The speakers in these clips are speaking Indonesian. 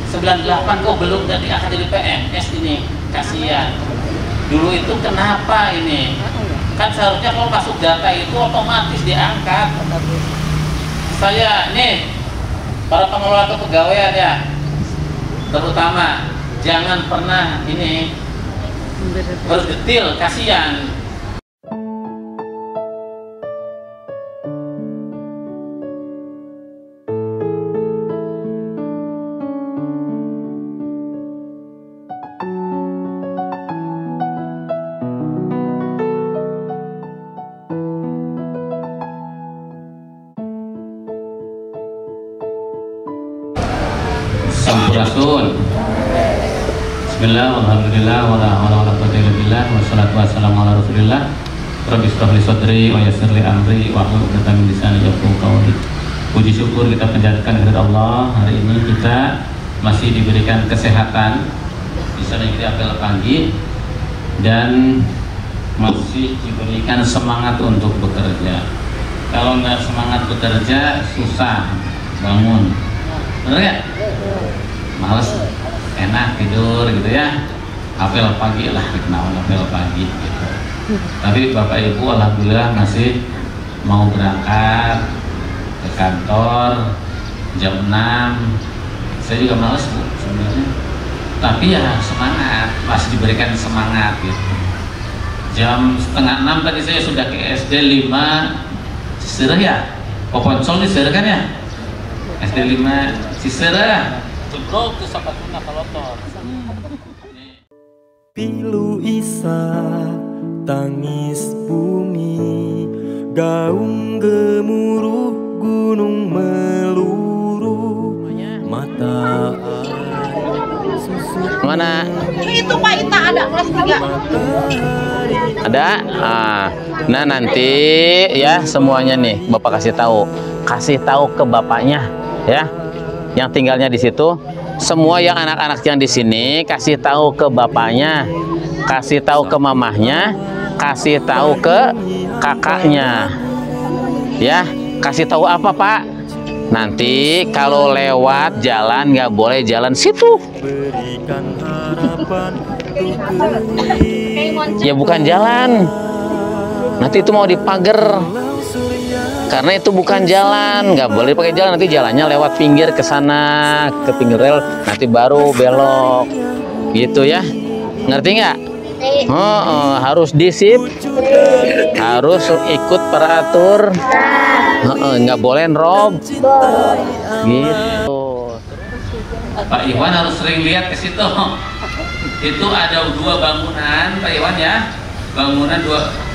98 kok belum diangkat jadi PNS ini, kasihan. Dulu itu kenapa ini? Kan seharusnya kalau masuk data itu otomatis diangkat. Saya nih, para pengelola kepegawaian ya, terutama jangan pernah ini berdetil, kasihan. Sampurasun. Bismillah, alhamdulillah, wala hawla wala quwwata illa billah, wassalatu wassalamu ala rasulillah. Rabbi shrah li sadri wa yassir li amri wahlul 'uqdatam min lisani yafqahu qawli. Puji syukur kita panjatkan kepada Allah. Hari ini kita masih diberikan kesehatan, bisa mengikuti apel pagi dan masih diberikan semangat untuk bekerja. Kalau nggak semangat bekerja, susah bangun. Bener ya? Males, enak tidur gitu ya. Apel pagi lah, kenal apel pagi gitu. Tapi Bapak Ibu alhamdulillah masih mau berangkat ke kantor jam 6. Saya juga males Bu sebenarnya. Tapi ya semangat, masih diberikan semangat gitu. Jam setengah 6 tadi saya sudah ke SD 5 Ciserah ya. Poponsol Ciserah kan ya? SD 5 Ciserah. Jebrok ke Sapatuna Kalotor. Pilu isa tangis bumi, gaung gemuruh gunung meluruh, mata air susut. Mana? Itu Pak Ita ada kelas 3. Ada? Nah nanti ya semuanya nih Bapak kasih tahu ke bapaknya ya, yang tinggalnya di situ. Semua yang anak-anak yang di sini kasih tahu ke bapaknya, kasih tahu ke mamahnya, kasih tahu ke kakaknya. Ya, kasih tahu apa Pak? Nanti kalau lewat jalan nggak boleh jalan situ. Ya bukan jalan. Nanti itu mau dipagar. Karena itu bukan jalan, nggak boleh pakai jalan. Nanti jalannya lewat pinggir ke sana, ke pinggir rel, nanti baru belok, gitu ya. Ngerti nggak? Harus harus ikut peratur, nggak boleh rob, gitu. Pak Iwan harus sering lihat ke situ. Itu ada 2 bangunan, Pak Iwan ya. Bangunan 2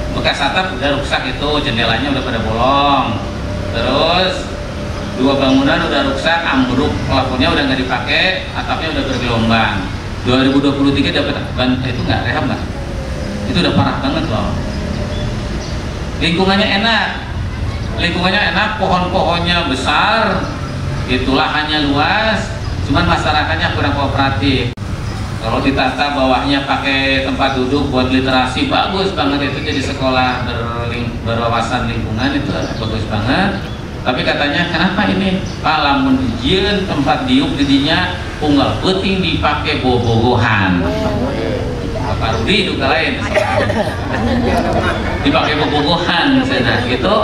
bekas atap udah rusak, itu jendelanya udah pada bolong. Terus 2 bangunan udah rusak, ambruk, plafonnya udah nggak dipakai, atapnya udah bergelombang. 2023 dapat itu nggak rehab nggak? Itu udah parah banget loh. Lingkungannya enak, pohon-pohonnya besar, itu lahannya luas, cuman masyarakatnya kurang kooperatif. Kalau ditata bawahnya pakai tempat duduk buat literasi, bagus banget itu, jadi sekolah berwawasan lingkungan, itu bagus banget. Tapi katanya kenapa ini Pak, lamun izin tempat diuk didinya unggal penting dipakai bobogohan. Pak Rudi juga lain dipakai bobogohan sana gitu,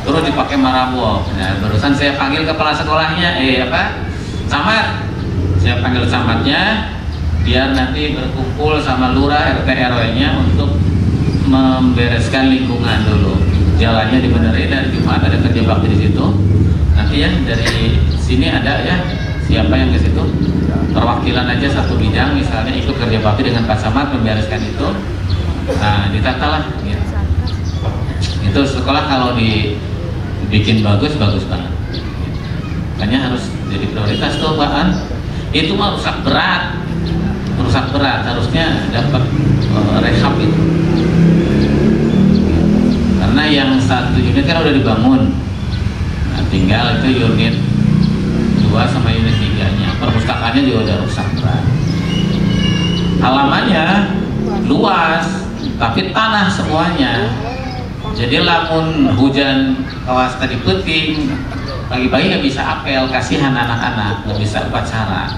terus dipakai marabok. Nah barusan saya panggil kepala sekolahnya, camat, saya panggil camatnya biar nanti berkumpul sama lurah RT RW-nya untuk membereskan lingkungan dulu. Jalannya dibenerin, dari Jumat ada kerja bakti di situ. Nanti ya dari sini ada ya, siapa yang ke situ, perwakilan aja satu bidang misalnya ikut kerja bakti dengan Pak Samad membereskan itu. Nah ditata lah gitu. Itu sekolah kalau dibikin bagus banget. Makanya harus jadi prioritas tuh Pak. Itu mah rusak berat, harusnya dapat rehab itu. Karena yang 1 unit kan udah dibangun, nah tinggal itu unit 2 sama unit 3-nya. Perpustakaannya juga udah rusak berat. Halamannya luas, tapi tanah semuanya. Jadi lamun hujan kawas tadi puting, pagi-pagi nggak bisa apel, kasihan anak-anak, nggak bisa upacara.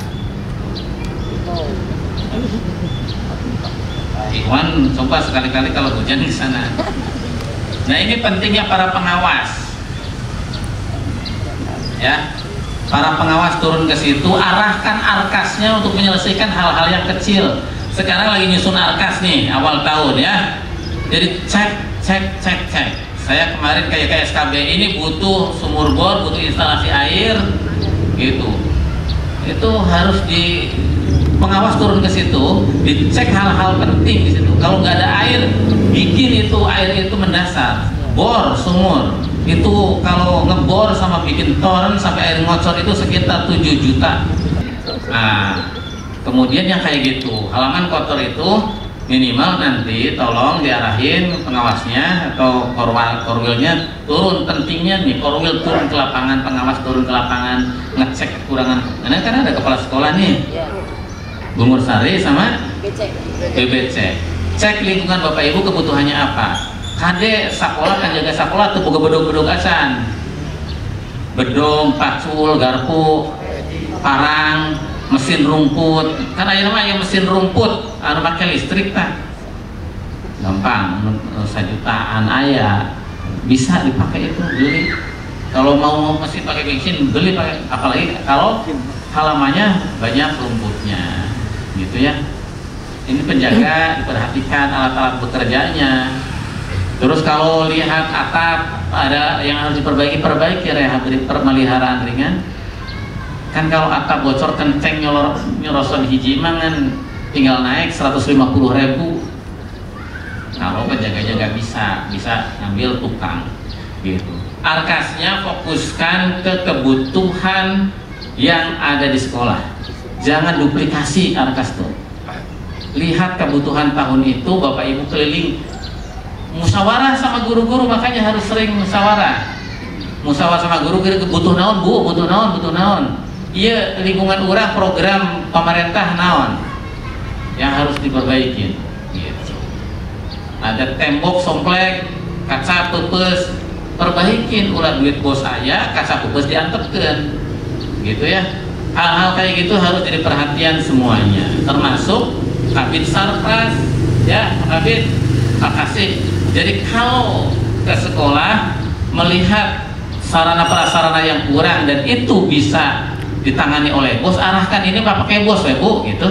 Ikhwan, coba sekali-kali kalau hujan di sana. Nah, ini pentingnya para pengawas. Ya, para pengawas turun ke situ, arahkan arkasnya untuk menyelesaikan hal-hal yang kecil. Sekarang lagi nyusun arkas nih, awal tahun ya. Jadi cek. Saya kemarin kayak SKB ini butuh sumur bor, butuh instalasi air, gitu. Itu harus di pengawas turun ke situ, dicek hal-hal penting di situ. Kalau nggak ada air, bikin itu air itu mendasar, bor sumur. Itu kalau ngebor sama bikin toren sampai air ngocor itu sekitar 7 juta. Nah, kemudian yang kayak gitu, halaman kotor itu minimal nanti tolong diarahin pengawasnya atau korwilnya turun. Pentingnya nih, korwil turun ke lapangan, pengawas turun ke lapangan, ngecek kekurangan. Karena kan ada kepala sekolah nih, Bungur Sari sama BBC. Cek lingkungan Bapak Ibu kebutuhannya apa. Kade sekolah kan jaga sekolah tuh boga bedog-bedog asan, bedong, pacul, garpu, parang, mesin rumput. Kan ayeuna mah aya mesin rumput anu pakai listrik tah. Gampang, 1 jutaan aya. Bisa dipakai itu, beli. Kalau mau mesin pakai bensin, beli pakai. Apalagi kalau halamannya banyak rumputnya. Gitu ya. Ini penjaga diperhatikan alat-alat bekerjanya. Terus kalau lihat atap ada yang harus diperbaiki, pemeliharaan ringan. Kan kalau atap bocor kenceng nyoroson hiji mangan tinggal naik 150.000. Kalau penjaganya nggak bisa ngambil tukang gitu. Arkasnya fokuskan ke kebutuhan yang ada di sekolah. Jangan duplikasi arkas tuh. Lihat kebutuhan tahun itu, Bapak Ibu keliling musyawarah sama guru-guru, makanya harus sering musyawarah sama guru-guru. Butuh naon Bu, butuh naon. Iya, lingkungan urang program pemerintah naon yang harus diperbaiki gitu. Ada tembok somplek, kaca pepes, perbaikin. Ulah duit bos aya, kaca pepes diantepkeun gitu ya. Hal-hal kayak gitu harus jadi perhatian semuanya, termasuk Kabid Sarpras ya, Kabid. Makasih. Jadi kalau ke sekolah melihat sarana prasarana yang kurang dan itu bisa ditangani oleh bos, arahkan ini Pak pakai bos ya Bu gitu.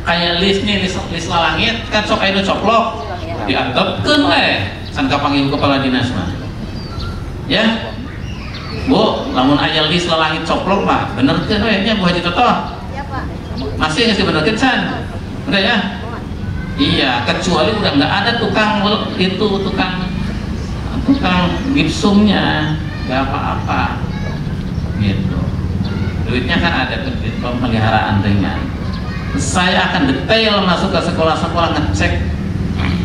Kayak list nih, list lalangit kan sok aya coplok diantepkeun we san kapanggih kepala dinas mah. Ya. Bu, lamun aya list lalangit coplok mah benerkeun we nya Bu Haji Totoh. Iya Pak. Masih geus dibenerkeun san? Udah ya? Iya, kecuali udah nggak ada tukang gipsumnya, nggak apa-apa gitu. Duitnya kan ada pemeliharaan ringan. Saya akan detail masuk ke sekolah-sekolah ngecek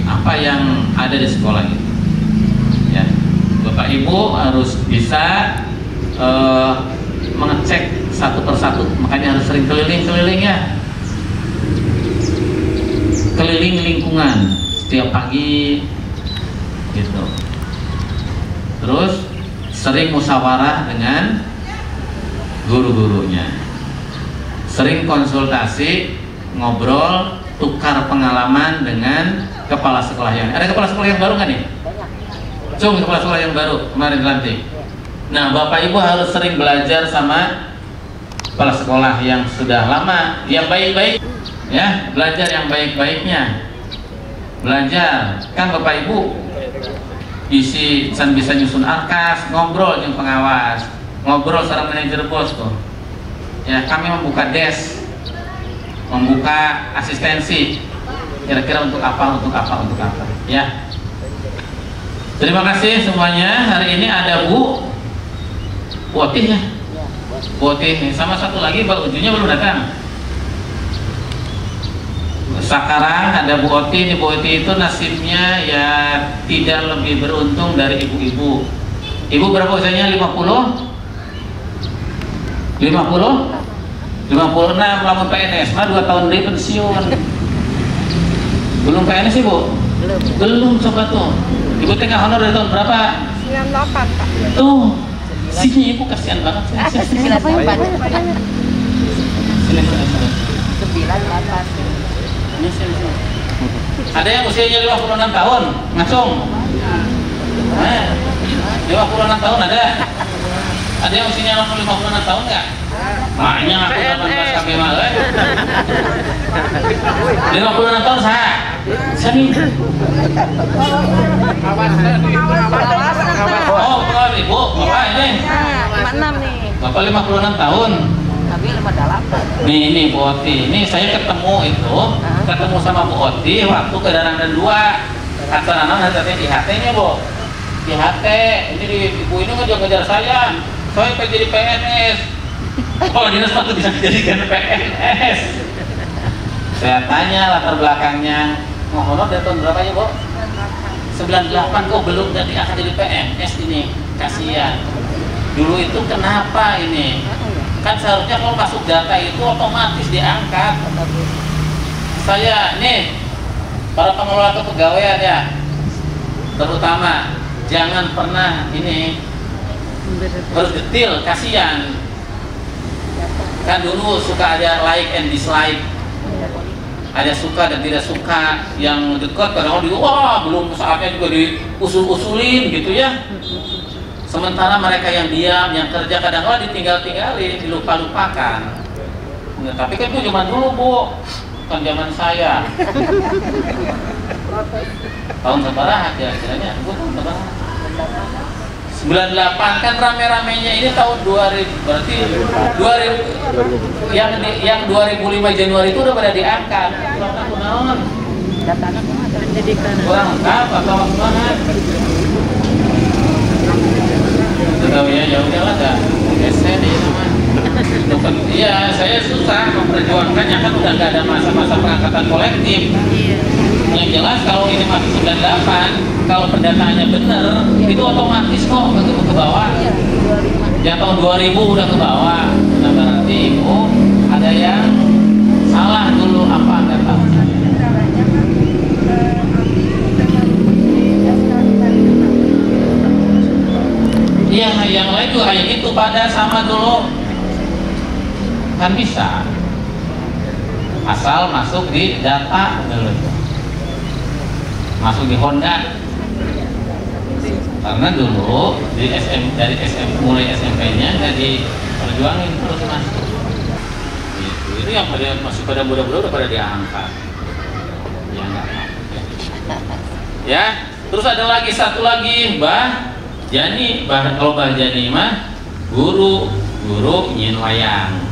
apa yang ada di sekolah itu ya. Bapak Ibu harus bisa mengecek satu persatu, makanya harus sering keliling ya, keliling lingkungan setiap pagi gitu. Terus sering musyawarah dengan guru-gurunya, sering konsultasi, ngobrol, tukar pengalaman dengan kepala sekolah yang ada. Kepala sekolah yang baru kan nih? Cung, kepala sekolah yang baru kemarin dilantik. Nah, Bapak Ibu harus sering belajar sama kepala sekolah yang sudah lama, yang baik-baik ya, belajar yang baik-baiknya. Belajar kan Bapak Ibu isi bisa nyusun arkas, ngobrol dengan pengawas, ngobrol sama manajer bos tuh ya. Kami membuka desk, membuka asistensi, kira-kira untuk apa ya. Terima kasih semuanya. Hari ini ada Bu Otih ya, Bu Otih sama satu lagi Pak Ujunya belum datang. Sekarang ada Bu Oti. Bu Oti itu nasibnya ya tidak lebih beruntung dari ibu-ibu. Ibu berapa usianya? 50? 56, lamun PNS mah 2 tahun dari pensiun. Belum PNS sih Bu? Belum coba tuh. Ibu tengah honor dari tahun berapa? 98 Pak. Tuh Sini ibu, kasihan banget. Sini. Ada yang usianya 56 tahun, langsung. 56 tahun ada. Ada yang usianya 56 tahun nggak? Maknya aku 18 kaki malah. 56 tahun saya. Sini. Oh, bukan ibu, bapak ini. 56 nih. Bapak 56 tahun. Tapi 58. Ini Bu Oti. Ini saya ketemu sama Bu Oti waktu ke Danang dan 2. Kata anak nanti di HT-nya, Bu. Di HT. Ini ibu ini ngejar saya. Saya pengen jadi PNS. Oh, dinas waktu bisa dijadikan PNS. Saya tanya latar belakangnya. Mau honor dari tahun berapa ya, Bu? 98 kok belum akan jadi PNS ini. Kasihan. Dulu itu kenapa ini? Kan seharusnya kalau masuk data itu otomatis diangkat. Saya nih para pengelola kepegawaian ya, terutama jangan pernah ini harus detail, kasihan. Kan dulu suka ada like and dislike, ada suka dan tidak suka, yang dekat kadang-kadang wah belum saatnya juga diusul-usulin gitu ya. Sementara mereka yang diam, yang kerja kadang-kadang ditinggal-tinggalin, dilupa-lupakan. Nah, tapi kan itu zaman dulu, Bu, bukan zaman saya. Tahun seberapa kira-kiranya? Bu, tahun seberapa? 98 kan rame-ramenya ini tahun 2000, berarti 2000 yang 2005 Januari itu udah pada diangkat. Kurang lengkap atau gimana? Tahu ya, ya udahlah dah. Saya di rumah. Iya, saya susah memperjuangkannya, kan udah nggak ada masa-masa pengangkatan kolektif. Yang jelas kalau ini masih 98, kalau pendataannya benar, itu otomatis kok begitu ke bawah. Yang tahun 2000 udah ke bawah. Nah berarti ada yang salah dulu apa nggak tahu. Iya, yang lain juga kayak gitu, pada sama dulu kan bisa, asal masuk di data dulu, masuk di Honda, karena dulu di dari mulai SMP-nya nggak diperjuangin terus masuk. Itu yang masih pada muda-muda udah pada diangkat, ya nggak apa-apa. Ya, terus ada lagi satu lagi, Mbah Jani, kalau Mbah Jani mah guru nyin wayang.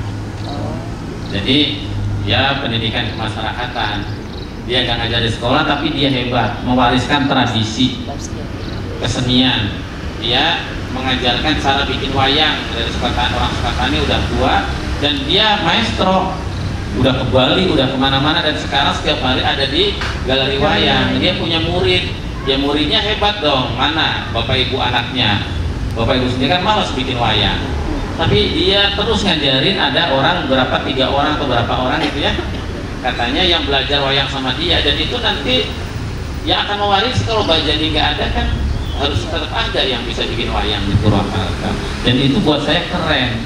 Jadi ya pendidikan kemasyarakatan. Dia nggak ngajar di sekolah tapi dia hebat, mewariskan tradisi kesenian. Dia mengajarkan cara bikin wayang dari orang Sukatani udah tua, dan dia maestro. Udah ke Bali, udah kemana-mana, dan sekarang setiap hari ada di galeri wayang. Dia punya murid. Ya muridnya hebat dong, mana bapak ibu anaknya. Bapak ibu sendiri kan malas bikin wayang, tapi dia terus ngajarin, ada orang 3 orang atau berapa orang gitu ya, katanya yang belajar wayang sama dia, dan itu nanti yang akan mewarisi. Kalau Mbah Jani nggak ada kan harus tetap ada yang bisa bikin wayang di Purwakarta, dan itu buat saya keren.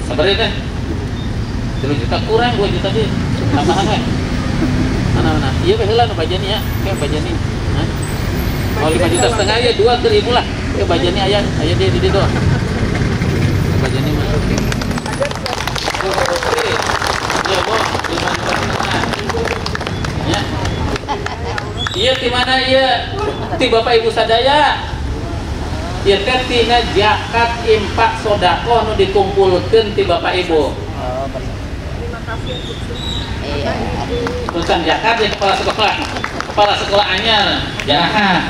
Seperti itu 3 juta kurang, 2 juta sih tambahan kan. Mana? Iya beheula nu Bajani ya, kayak Bajani. Kalau 5,5 juta ya 2.000 lah. Kayak Bajani aya dia di ditu. Bajani mah. Iya, Bu, 5,5 juta. Ya. Iya di mana ieu? Ti Bapak Ibu sadaya. Ieu teh tina zakat infak sedekah nu dikumpulkeun ti Bapak Ibu. Urusan zakat ya kepala sekolah anyar zakat.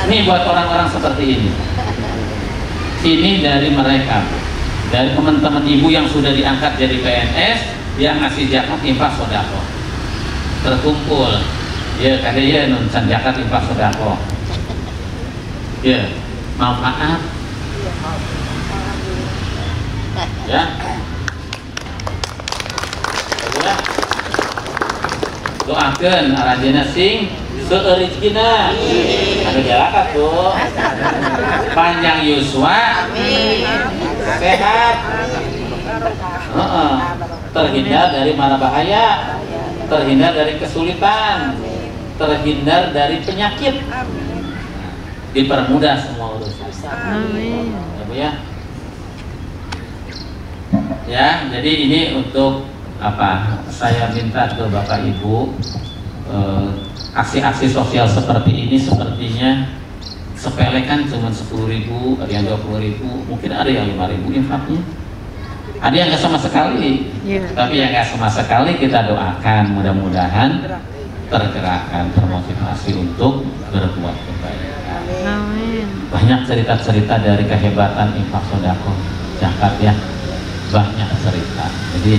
Ini buat orang-orang seperti ini. Ini dari mereka, dari teman-teman ibu yang sudah diangkat jadi PNS, yang ngasih zakat infak sedekah. Terkumpul, ya kadang nuncan zakat infak sedekah. Ya, manfaat. Ya. Doakan arajana sing seurigina. gejala tuh. Panjang yuswa, sehat, terhindar dari mara bahaya, terhindar dari kesulitan, terhindar dari penyakit, dipermudah semua urusan. Amin. Ya Bu ya. Ya, jadi ini untuk apa? Saya minta ke Bapak Ibu, aksi-aksi sosial seperti ini sepertinya sepele kan, cuma 10.000, ada yang 20.000, mungkin ada yang 5.000 infaknya, ada yang nggak sama sekali. Tapi yang nggak sama sekali kita doakan mudah-mudahan tergerakkan, termotivasi untuk berbuat kebaikan. Banyak cerita-cerita dari kehebatan infak sedekah zakat ya, banyak cerita. Jadi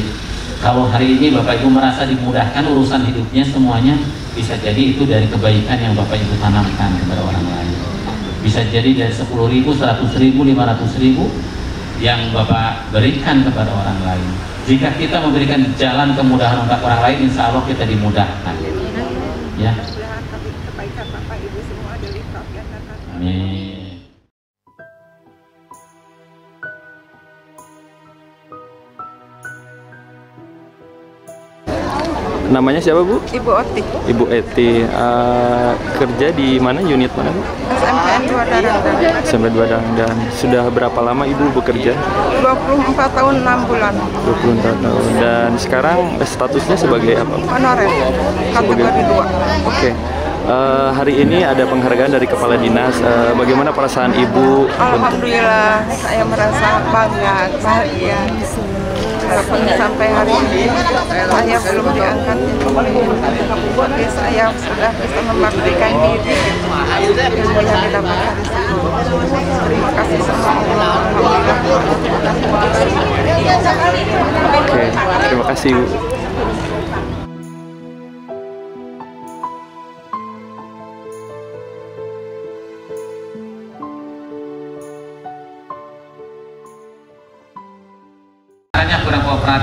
kalau hari ini Bapak Ibu merasa dimudahkan urusan hidupnya semuanya, bisa jadi itu dari kebaikan yang Bapak Ibu tanamkan kepada orang lain. Bisa jadi dari 10.000, 100.000, 500.000 yang Bapak berikan kepada orang lain. Jika kita memberikan jalan kemudahan untuk orang lain, insya Allah kita dimudahkan. Ya. Amin. Namanya siapa Bu? Ibu Oti, Ibu Eti. Kerja di mana, unit mana Bu? SMPN 2 Darangdan. Sampai 2 dan sudah berapa lama Ibu bekerja? 24 tahun 6 bulan. 24 tahun. Dan sekarang statusnya sebagai apa? Honorer, kategori 2. Oke. Hari ini ada penghargaan dari Kepala Dinas. Bagaimana perasaan Ibu? Alhamdulillah, saya merasa bangga, bahagia. Walaupun sampai hari ini saya belum diangkat tapi saya sudah bisa membuktikan diri ilmu yang didapat dari situ. Terima kasih sama Allah. Oke, terima kasih Bu. Kurang kooperatif.